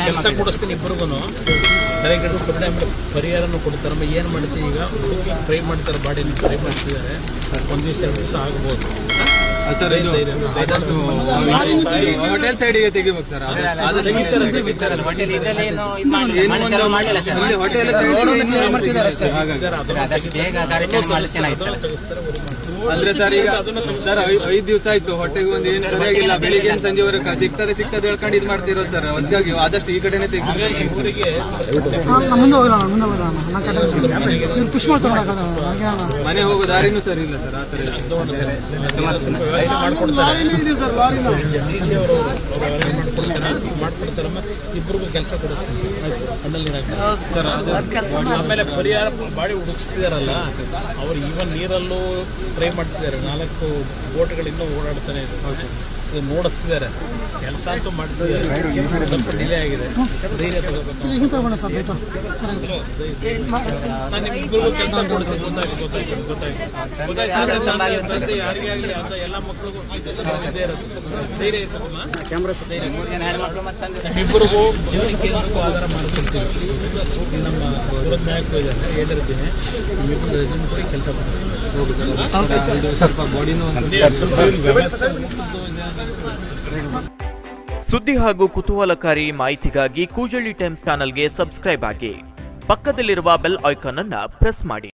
ಕೆಲಸ ಕೊಡಿಸ್ತೀನಿ ಇಬ್ಬರಿಗೂ ತಲೆಗೆಡಿಸ್ಕೊಂಡ್ರೆ ಆಮೇಲೆ ಪರಿಹಾರನೂ ಕೊಡ್ತಾರೆ. ಏನು ಮಾಡ್ತೀವಿ ಈಗ ಫ್ರೈ ಮಾಡ್ತಾರೆ, ಬಾಡಿನ ಫ್ರೈ ಮಾಡ್ತಿದ್ದಾರೆ. ಒಂದು ದಿವಸ 2 ದಿವಸ ಆಗ್ಬೋದು ಹೋಟೆಲ್ ಸೈಡಿಗೆ ತೆಗಿಬೇಕು ಸರ್. ಅಂದ್ರೆ ಸರ್ ಈಗ ಸರ್ 5 ದಿವಸ ಆಯ್ತು, ಹೊಟ್ಟೆಗೆ ಒಂದು ಏನು ಸರಿಯಾಗಿಲ್ಲ. ಬೆಳಿಗ್ಗೆ ಸಂಜೆವರೆಗೆ ಸಿಗ್ತದೆ ಹೇಳ್ಕೊಂಡು ಇದು ಮಾಡ್ತಿರೋದು ಸರ್. ಅದಕ್ಕಾಗಿ ಆದಷ್ಟು ಈ ಕಡೆನೇ ತೆಗಿಸಿ. ಮನೆ ಹೋಗೋ ದಾರಿನೂ ಸರಿ ಇಲ್ಲ ಸರ್. ಆ ತರ ಮಾಡ್ಕೊಡ್ತಾರೆ. ಇಬ್ಬರಿಗೂ ಕೆಲಸ ಕೊಡಿಸ್ತಾರೆ. ಆಮೇಲೆ ಪರಿಹಾರ ಬಾಡಿ ಹುಡುಕಿಸ್ತಿದಾರಲ್ಲ, ಅವ್ರು ಈವನ್ ನೀರಲ್ಲೂ ಟ್ರೈ ಮಾಡ್ತಿದ್ದಾರೆ. 4 ಬೋಟ್ಗಳಿಂದ ಓಡಾಡ್ತಾನೆ ನೋಡಿಸ್ತಿದ್ದಾರೆ. ಕೆಲಸ ಅಂತೂ ಮಾಡ್ತಿದ್ದಾರೆ. ಸ್ವಲ್ಪ ಡಿಲೇ ಆಗಿದೆ. ಧೈರ್ಯ ತಗೋಬೇಕು. ನಾನು ಇಬ್ಬರಿಗೂ ಕೆಲಸ ಕೊಡಿಸಿ ಗೊತ್ತಾಯ್ತು. ಯಾರಿಗೇ ಆಗಲಿ ಎಲ್ಲ ಮಕ್ಕಳಿಗೂ ಧೈರ್ಯ ಇರ್ತಕ್ಕಮ್ಮ. ಇಬ್ಬರಿಗೂ ಜೀವನಕ್ಕೆ ಆಧಾರ ಮಾಡ್ಕೊಳ್ತೀವಿ. ನಮ್ಮ ನಾಯಕರು ಇದ್ದಾರೆ, ಹೇಳಿರ್ತೀನಿ. ನಿಮ್ಮಿಬ್ಬರು ರೆಸ್ಯೂಮ್ ಕೊಡಿ, ಕೆಲಸ ಕೊಡಿಸ್ತೀವಿ. ಸ್ವಲ್ಪ ಬಾಡಿನೂ ಸುದ್ದಿ ಹಾಗೂ ಕುತೂಹಲಕಾರಿ ಮಾಹಿತಿಗಾಗಿ ಕೂಜಳ್ಳಿ ಟೈಮ್ಸ್ ಚಾನೆಲ್ಗೆ ಸಬ್ಸ್ಕ್ರೈಬ್ ಆಗಿ. ಪಕ್ಕದಲ್ಲಿರುವ ಬೆಲ್ ಐಕಾನ್ ಅನ್ನು ಪ್ರೆಸ್ ಮಾಡಿ.